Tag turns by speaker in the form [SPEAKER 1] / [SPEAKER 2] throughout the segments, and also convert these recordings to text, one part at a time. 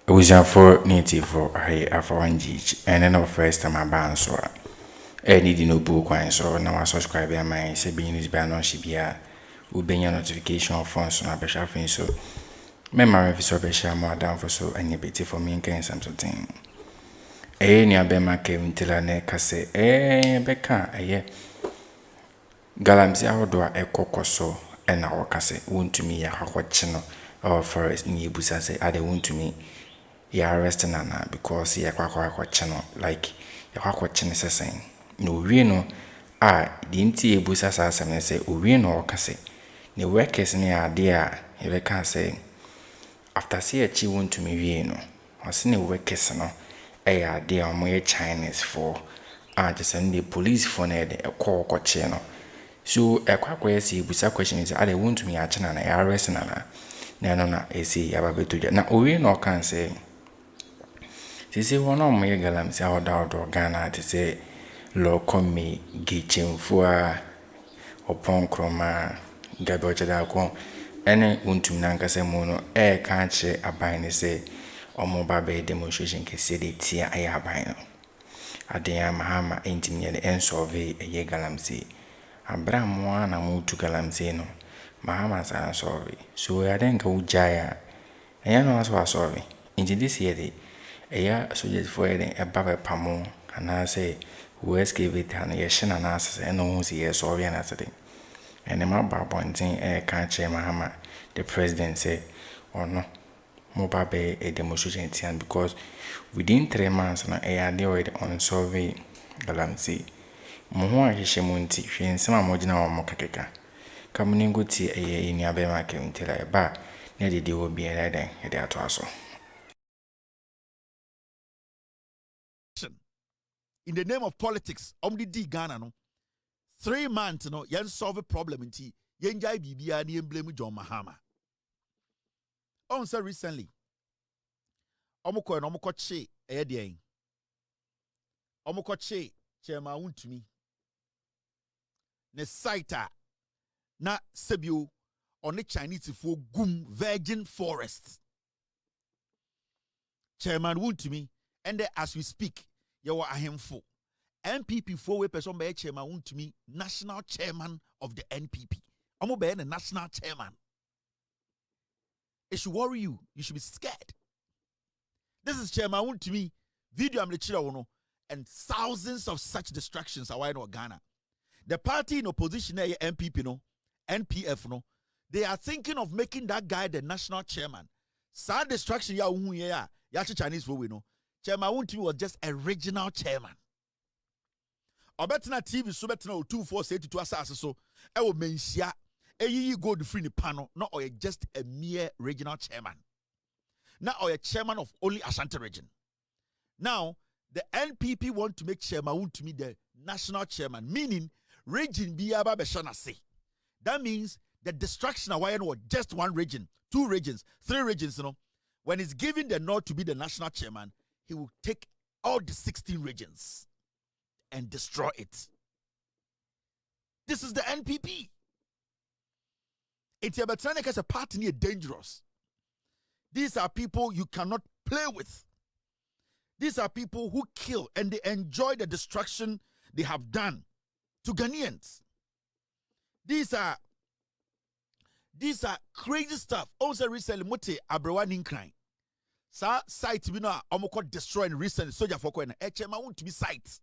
[SPEAKER 1] was for native for Alpha OneTV, and then of first time I ban so any no book wine so now I subscribe to my being is ban on Shibia will be your notification of phones on a beshaffing so memory of so more down for so any bit for me and something. Any abema came till I neck say, Becca, Galamsi ahodoa ekoko so na wakase wontumi ya hwachino or forest ni ebusa say ade wontumi ya arrest na because ya kwakwakwachino like ya kwakwachino sesen no wie no di nti ebusa sa asem say owie no wakase ne workers ni ade a yebeka say after say achi wontumi wie no wase ne workers no ade a mo ye Chinese for just the police for na de ekoko no. So a quack busa question is I want to me a channel and arrest na no see ababeto na owe no can say say one of my galam say how do Ghana to say law come me gichemfua upon Akroma gabocha da ko ene untum na nkase mu no ka che aban ne say omoba be demonstration Kesi de tia aye aban no aden mahama entim ne ensolve eye galam say Abramwa na mutu galamse no mahama sa sorry so ya den ka ujaya eya no aso sorry inji this year de eya soldiers for den eba pamo ana say who excavate na ye hina na asese no hu si ye sorry na asede ene ma ba bontin ka che mahama the president say ono mo ba be a demonstration tian because within 3 months na eya dey already on survey galamse Moho ahihye munti hwensem amogina wa mokakeka kamuningo ti eye ni abema ke ntela ba na dede wo bi eden ede ato aso.
[SPEAKER 2] In the name of politics di Ghana no 3 months no yen solve a problem nti yen jai bibia na yen blame John Mahama. On say recently omukọ na omukọche eye den omukọche Chairman Wontumi ne site na sebio on the Chinese for gum virgin forest. Chairman Wontumi and as we speak you are ahemfo NPP for we person by Chairman Wontumi national chairman of the NPP. Omo be the national chairman. It should worry you. You should be scared. This is Chairman Wontumi video I'm the chira and thousands of such distractions are in Ghana. The party in opposition, MPP, no, NPF, no, they are thinking of making that guy the national chairman. Sad distraction, ya Chinese for we know. Chairman Wontumi was just a regional chairman. Obetina TV, so betina 2482 assassin so. Ewo mensia, eyi go the free ni panel, not or just a mere regional chairman. Now or a chairman of only Ashanti region. Now. The NPP want to make Chairman Wontumi the national chairman, meaning region biaba beshana say. That means the distraction of was just one region, 2 regions, 3 regions, you know. When he's given the nod to be the national chairman, he will take all the 16 regions and destroy it. This is the NPP. It's a party near dangerous. These are people you cannot play with. These are people who kill and they enjoy the destruction they have done to Ghanaians. These are crazy stuff. Also recently, Mote Abrewa Ninkran. Sa site we know omoko destroying recently soldier for Kwena. Chairman Wontumi site.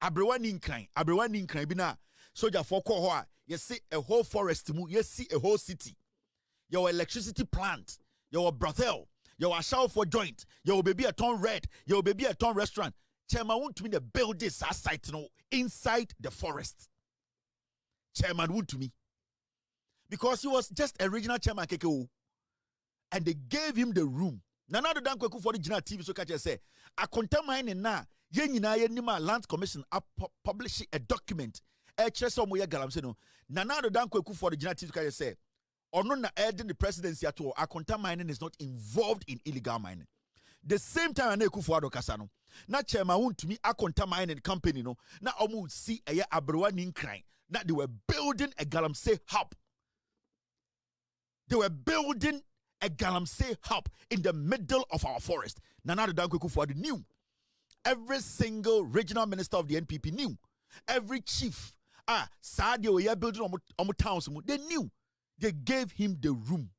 [SPEAKER 2] Abrewa Ninkran bina soldier for Kwa. You see a whole forest, you see a whole city. Your electricity plant, your brothel. Your shower for joint, your baby a ton red, your baby a ton restaurant. Chairman Wontumi the build this site no inside the forest. Chairman Wontumi. Because he was just a regional chairman KKO. And they gave him the room. Nana do dan kweku for the Gina TV so catch say, I contamine na yenima land commission publish a document. Chesomo ye galam say no. Nana do dan kweku for the Gina TV so catch say. Or not adding the presidency at all, Akonta mining is not involved in illegal mining. The same time, I Kufuado Kasano. Now, Chairman Wontumi Akonta mining company, no. Now, almost see a Abrewa Ninkran. Now, they were building a Galamsey hub. They were building a galamsey hub in the middle of our forest. Nana Dankwa Akufo-Addo knew. Every single regional minister of the NPP knew. Every chief, Sadio, we are building on towns, they knew. They gave him the room.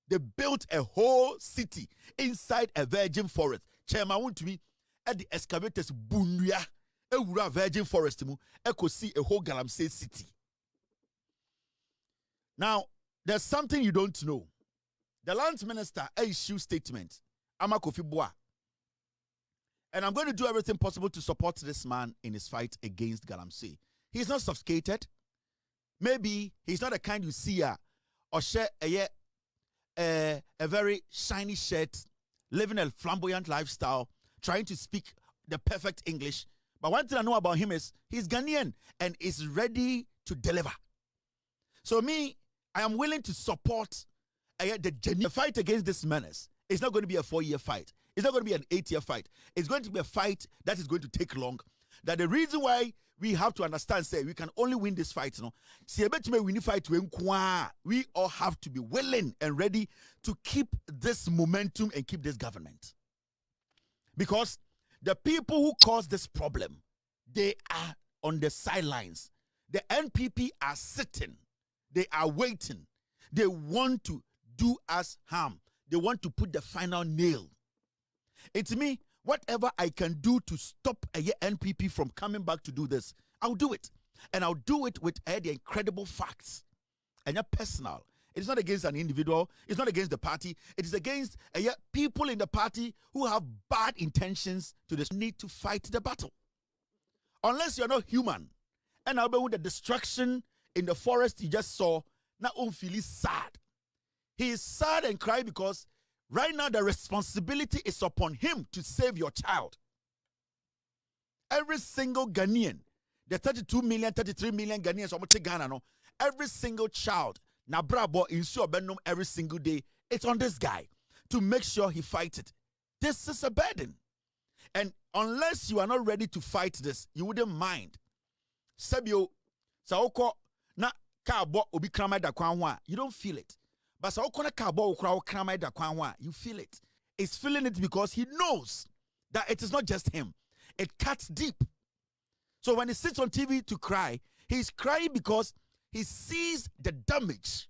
[SPEAKER 2] They built a whole city inside a virgin forest. Chairman Wontumi at the excavators Bunya, a virgin forest, could see a whole galamsey city. Now, there's something you don't know. The land minister issued statement, Armah Buah. And I'm going to do everything possible to support this man in his fight against galamsey. He's not sophisticated. Maybe he's not the kind you see or share a very shiny shirt, living a flamboyant lifestyle, trying to speak the perfect English. But one thing I know about him is he's Ghanaian and is ready to deliver. So me, I am willing to support the fight against this menace. It's not going to be a 4-year fight. It's not going to be an 8-year fight. It's going to be a fight that is going to take long. That the reason why we have to understand, say, we can only win this fight. We all have to be willing and ready to keep this momentum and keep this government. Because the people who caused this problem, they are on the sidelines. The NPP are sitting. They are waiting. They want to do us harm. They want to put the final nail. It's me. Whatever I can do to stop a NPP from coming back to do this, I'll do it. And I'll do it with the incredible facts. And you're personal. It's not against an individual. It's not against the party. It is against people in the party who have bad intentions to this need to fight the battle. Unless you're not human. And I'll be with the destruction in the forest you just saw, now feel sad. He is sad and crying because right now the responsibility is upon him to save your child. Every single Ghanaian, the 32 million, 33 million Ghanaians, Ghana, no, every single child, na brabo insure benum every single day, it's on this guy to make sure he fights it. This is a burden. And unless you are not ready to fight this, you wouldn't mind. Sebio, saoko na kabo obi krama da kwanwa, you don't feel it. But saoko na kabo krama da kwanwa, you feel it. He's feeling it because he knows that it is not just him. It cuts deep. So when he sits on TV to cry, he's crying because he sees the damage.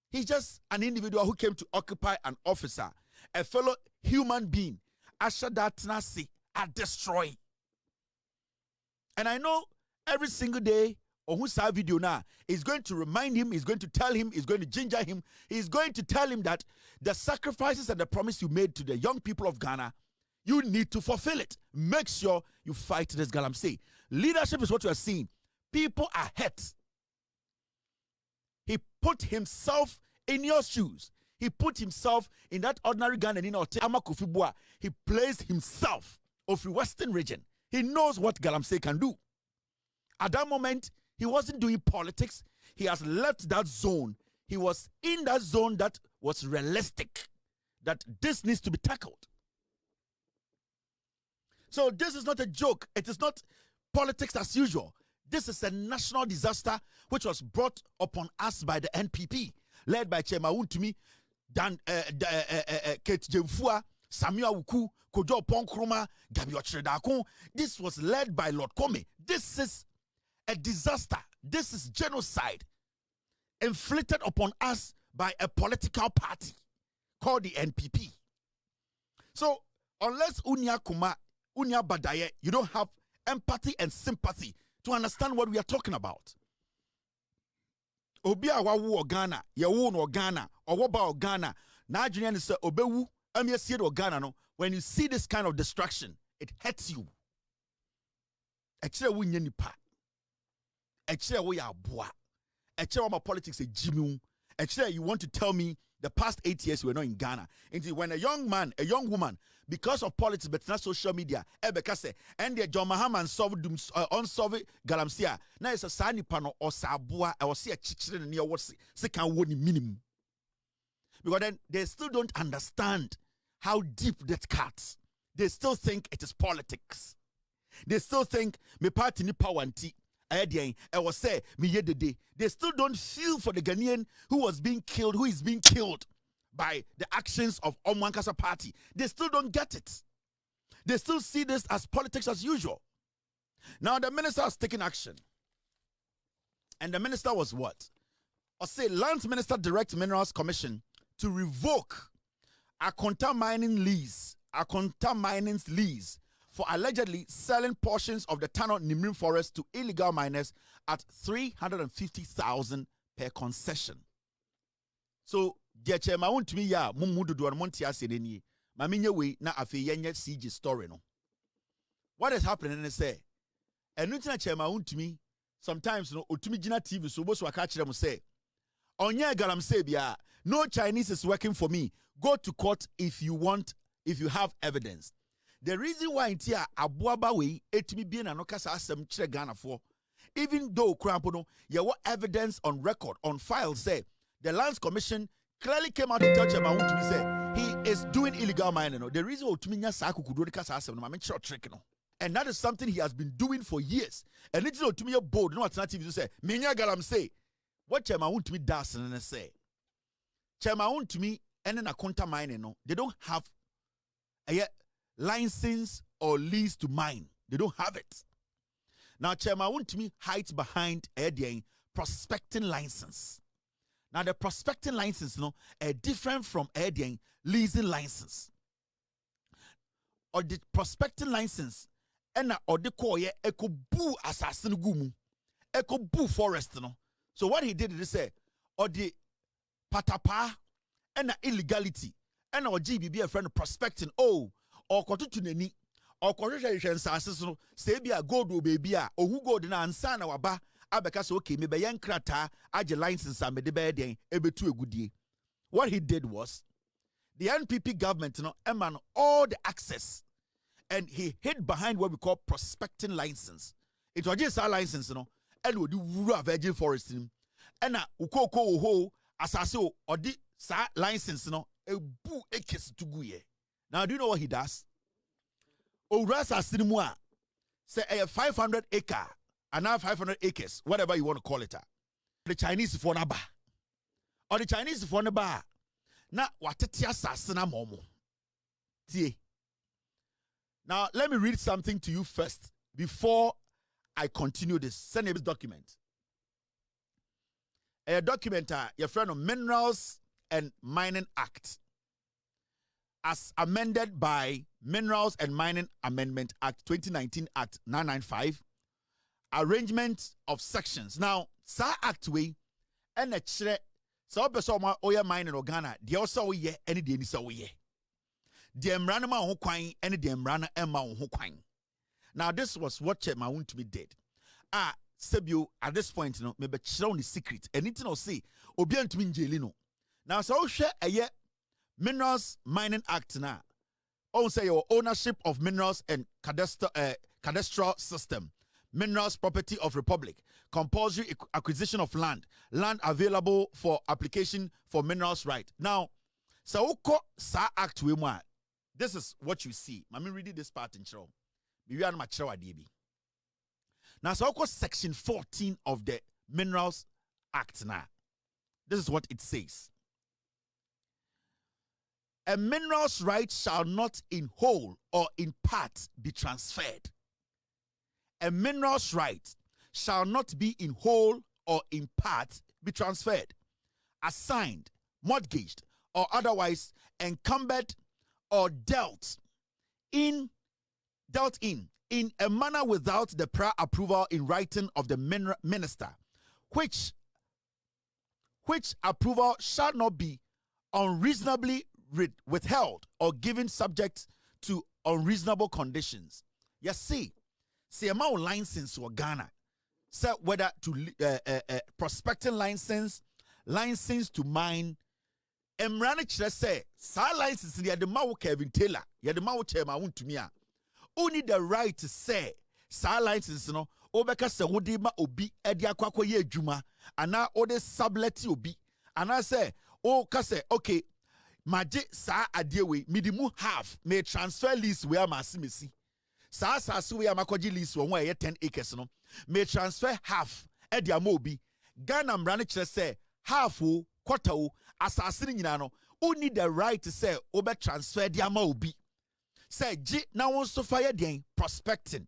[SPEAKER 2] He's just an individual who came to occupy an officer, a fellow human being. Ashadatnasi are destroy. And I know every single day, or who saw video now, is going to remind him, is going to tell him, is going to ginger him, he's going to tell him that the sacrifices and the promise you made to the young people of Ghana, you need to fulfill it. Make sure you fight this galamsey. Leadership is what you are seeing. People are hurt. He put himself in your shoes. He put himself in that ordinary Ghanaian in Armah Buah. He placed himself of the Western region. He knows what galamsey can do. At that moment, he wasn't doing politics. He has left that zone. He was in that zone that was realistic, that this needs to be tackled. So this is not a joke. It is not politics as usual. This is a national disaster which was brought upon us by the NPP, led by Chairman Wontumi, Kesi, Samuel Wuku, Kojo Akroma, yor-RRRIST̍D. This was led by Lord Kome. This is a disaster. This is genocide inflicted upon us by a political party called the NPP. So unless Unya Badaye, you don't have empathy and sympathy to understand what we are talking about. Obi awawu Ghana, yewu no Ghana, owoba Ghana. Na adwene ne se obewu amiesie do Ghana no. When you see this kind of destruction, it hurts you. Ekire wo nya nipa. Ekire wo ya aboa. Ekire wo politics e jimu. Ekire you want to tell me the past 8 years we were not in Ghana. Until when a young man, a young woman, because of politics, but not social media, ebekase, and the John Mahama unsolved galamsey. Now it's a sani pano or sabua or see a chicken near what's second one minimum. Because then they still don't understand how deep that cuts. They still think it is politics. They still think me party ni power anti. I was say me yedede. They still don't feel for the Ghanaian who is being killed by the actions of Omwankasa party. They still don't get it. They still see this as politics as usual. Now the minister has taken action. And the minister was what? Or say Lands Minister direct Minerals Commission to revoke Akroma mining's lease for allegedly selling portions of the Tano Nimrim forest to illegal miners at 350,000 per concession. So, dear chairman, Wontumi ya mumudu do monti asedeni. Maminye we na afi yenye CG story no. What is happening is say, enutina chairman Wontumi sometimes no otumi jina TV so boso aka kire mo say, onye garam say bia, no Chinese is working for me. Go to court if you have evidence. The reason why in here abuaba we etimi bien anokasa asem kire Ghana for, even though krampo no ye what evidence on record on file say the Lands Commission clearly came out to tell Chairman Wontumi say he is doing illegal mining. No, the reason Wontumi nya sa kukudo de kasa asem no ma menchiro trick no, and that is something he has been doing for years. And it's not Wontumi bold no alternative to say menya galam say what Chairman Wontumi does and say Chairman Wontumi and Akroma mining no, they don't have a license or lease to mine. They don't have it. Now Chairman Wontumi hides behind a prospecting license. Now the prospecting license no different from a leasing license. Or the prospecting license and or the koye eko bu assassin gumu eko bu forest no. So what he did is say or the patapa and illegality and or GBB a friend prospecting or kotu tuneni or kotu assassin no say be a gold o baby a ohu gold na ansa na waba abeka say okay me be yan krata age license am de be den ebetu egudie. What he did was the NPP government eman all the access and he hid behind what we call prospecting license. It was just a license and we do rural virgin forest and ukoko oho asase or the license e bu ekes to guye. Now do you know what he does? Orasa sinimua say a 500 acre and now 500 acres, whatever you want to call it. The Chinese for na ba. Or the Chinese for na ba. Na watetia sasana momo. Tie. Now let me read something to you first before I continue this. Send me this document. A document your friend of Minerals and Mining Act as amended by Minerals and Mining Amendment Act 2019 Act 995. Arrangement of sections. Now, sa act we and a chere so person oya mining in Ghana, the also ye any de nisa we. The emranama ho kwan any the emrana emma ho kwan. Now, this was what Chairman Wontumi did. Sebio at this point, maybe chere on the secret. Anything or say obi antumi njeli no. Now, so share a year Minerals Mining Act now. Also, your ownership of minerals and cadastral system. Minerals property of Republic, compulsory acquisition of land available for application for minerals right. Now, so sa act we want. This is what you see. Let me read this part in show. Now, so section 14 of the Minerals Act now. This is what it says. A minerals right shall not in whole or in part be transferred. A minerals right shall not be in whole or in part be transferred, assigned, mortgaged, or otherwise encumbered or dealt in a manner without the prior approval in writing of the minister, which approval shall not be unreasonably withheld or given subject to unreasonable conditions. You see amount license for Ghana, say whether to prospecting license to mine. Emrane chere say sa license the mawo Kelvin Taylor, the mawo Chairman Wontumi. Only the right to say sa license no obeka se wode ma obi edi akwakwa ye adwuma ana ode sublet obi ana say o ka say okay maje sa ade we midimu half may transfer lease we am asimesi. Sa we amakoji lease won where 10 acres no may transfer half edi amobi Ghana mrane kire say half o quarter o asase ni nyina no who need the right to say obe transfer di ama obi say G na won so fire den prospecting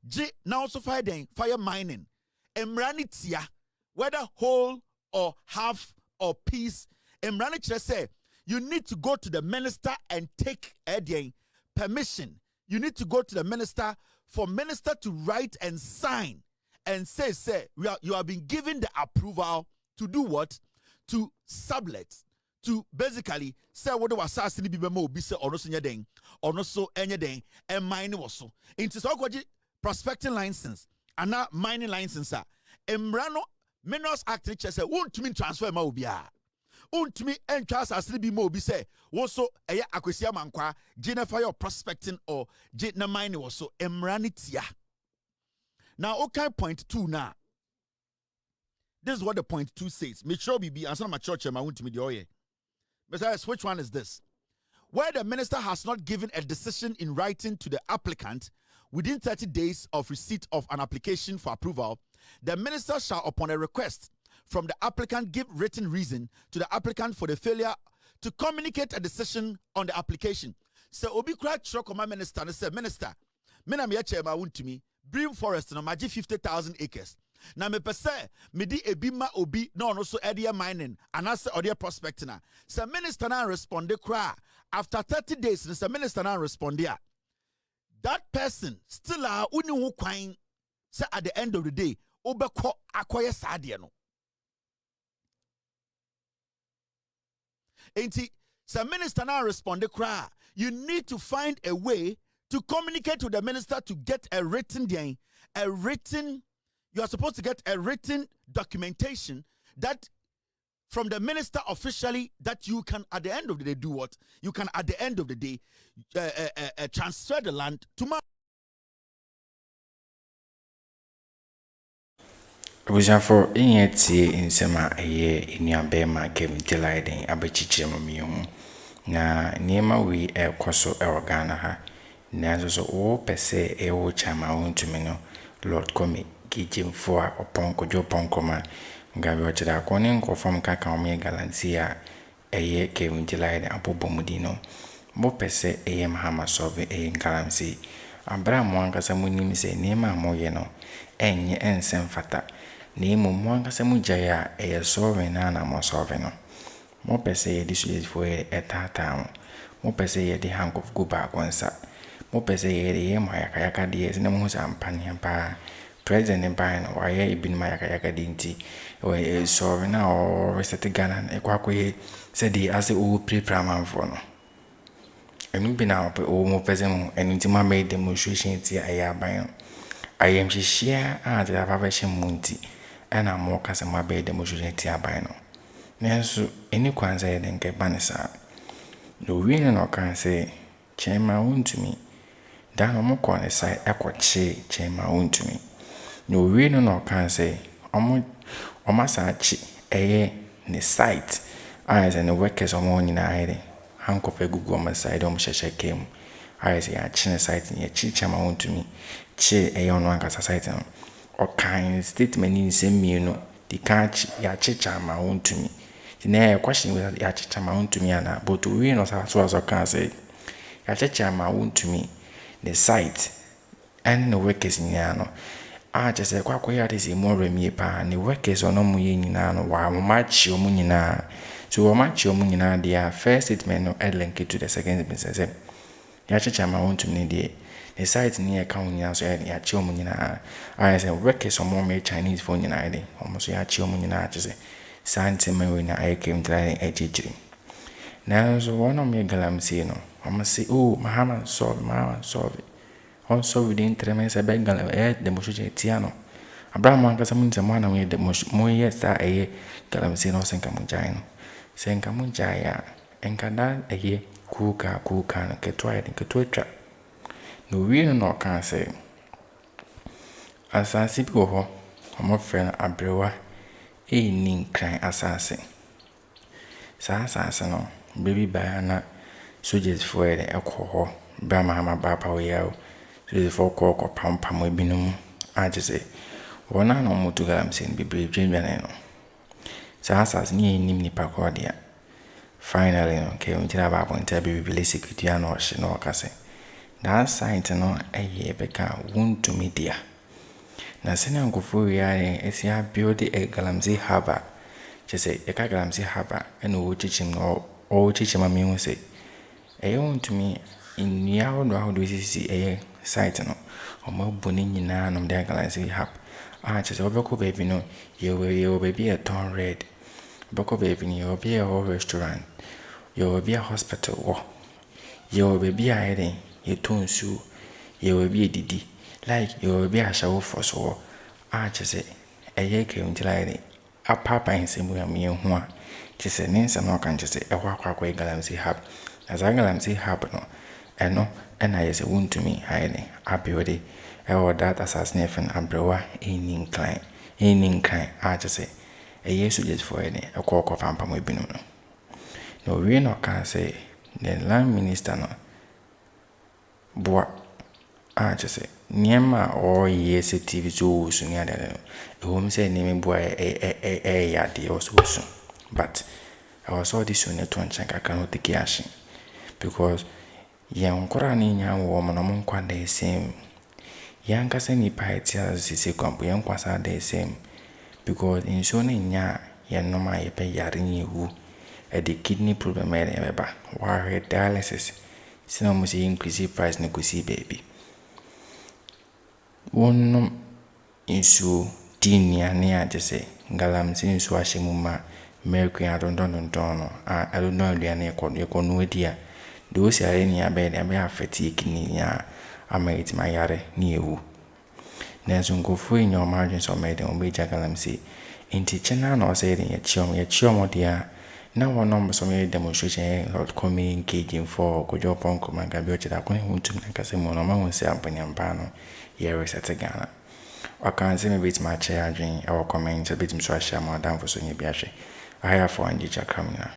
[SPEAKER 2] G na won so fire den fire mining emrane tia whether whole or half or piece emrane kire say you need to go to the minister and take permission. You need to go to the minister for minister to write and sign and say you have been given the approval to do what? To sublet. To basically say what the wasasi ni bibe mo bi say ono so nyeden ono so enyeden and mine was so. Into so prospecting license and now mining license emrano Minerals Act which say wontumi transfer ma obi a untumi entwa asase bi ma obi say wo so eye akwesi amankwa gene fire prospecting or gene mining was so emranitia. Now okay, point 2 now. This is what the point 2 says. Make sure be answer my church ma wontumi de oye. Besides, which one is this? Where the minister has not given a decision in writing to the applicant within 30 days of receipt of an application for approval, the minister shall, upon a request from the applicant, give written reason to the applicant for the failure to communicate a decision on the application. So obi kra chro koma minister and say, minister, me na me chairman wontumi Bream Forest no maji 50,000 acres. Na me pese me di ebima obi na ono so area mining and as area prospecting. So minister na respond kra after 30 days. The minister na respond there. That person still uni ho kwan say at the end of the day obekọ akoye sadie no. Enti so minister now respond kra you need to find a way to communicate to the minister to get a written you are supposed to get a written documentation that from the minister officially that you can at the end of the day do what? You can at the end of the day transfer the land to my
[SPEAKER 1] for in sema a nuabema Kevin Tiliden abechiche mamiyo na niema we koso Ghana ha nanso so wo pese wo chama wontumi no Lord Komi gijim for oponko jo ponkoma ngabe ochida akoni nkofom kaka omi galantia Kevin Tiliden abobomudi no mo pese mahama sove ngalamsi Abraham wankasa munim se niema moye no enye ensem fata ni mumwanga se mujaya sove na mo sove no mo pese ye disuyefu etata mo pese ye di hank of guba kwansa mo pese ye mayaka di se na mo sa ampani ampa president ban no waye ibin mayaka di nti sove na ዄRRRISTፅD Ghana ekwakoye se di ase o prepramanfo no enu bina mo pese mo enu ma me demonstration ti ayaban I am share and the Avation Munti, and I'm more Casama Bay demonstration tiabino. Nansu, any quanza then get banisa. No winner no can say, Chairman Wontumi. Down on more corner side, Aquache, Chairman Wontumi. No winner no can say, Omasachi, ne site, eyes and the workers of morning ide. Hank of a Google my side, Shasha came. I say, I chin site in your chichama Wontumi. Che one society or kind statement in same no the catch ya chicha ma wontumi the na question with ya chicha ma wontumi ana but we no so can say ya chicha ma wontumi the site and the workers nyano just say kwa ya this more remi pa the workers ono mu nyina no wa match omu nyina so wa match omu nyina their first statement no link to the second statement say ya chicha ma wontumi the site near County so ya chiomunina. I say workers or more Chinese phone in ID. Almost ya chiomunina to say Santa Marina I came to a now so one of me galamsino. I must say, oh, Mahama solve it. Also within 3 months I beg the Moshe Tiano. Abraham Wankasamun Zamana made the more yes a galamsino Senkamunjino. Senkamunjaya and Kada a ye kuka and ketwide and ketwitra. No real no can say. Asasi bi wo ho, omo friend abrewa nin kran asase. Sa asase no, baby bayana soldiers for the ekwo Brahma ma baba we yaw. So the for ko pampam ebinum. I just say Wona no mo to galamsey be brave dwene no. Sa asas ni enim nipa ko dia. Finally no ke unjira ba ponta be reveal security na o hye no kase. That site no eye beka Wontumi dia. Na sene nkofo wiare esia build a galamsey harbor. Chese e ka galamsey harbor eno wo chichim no o chichim ma mehu se. Eye Wontumi nnua hodo ahodo sisi eye site no. Omo boni nyina no de galamsey harbor. Chese obeko baby no ye baby a ton red. Obeko baby ni obi a restaurant. Ye be a hospital wo. Ye baby a eden ye tonsu. Ye be didi. Like ye be a shower for so. Chese eye ke untila ede. Apapa insemu ya miye hu a. Chese nensa no kan chese ehwa kwa galamsey hub. As a galamsey hub no. Eno ena yese Wontumi ede abiode. That assassination abrewa any incline chese eye suggest for any a call of pampa mo binum no. No we no can say the land minister no Buah chese niema or yes TV so sunya de no home say name Buah ya de also but I was all this one to check I cannot take action because yan kora ni nya wo mo no mo kwa the same Yanka seni paitia sisi kwampu yankwasa the same because in so nya ya noma ye pe yare ni wu the kidney problem e beba wa dialysis sina mo si increase price ne kusi baby wonnom insu tinia ne ajese galamsey insu ahemu ma mercury adondon no adondon aduane ekonu adia de o si are ni abe affect kidney ya ama my yare ni ewu nenso nkofo nya o margin so made on be galamsey inti chena na o say ye chiom dia na wonom so me demonstration lot come engaging for kojo ponko manga bi o chida ko Wontumi na kase mo no ma won se ampanyampa no ₦RRY Ghana wakan se me bit ma che adwen e wo comment bit so ahia ma dan for so nya bi ahwe ahia for anje Akroma.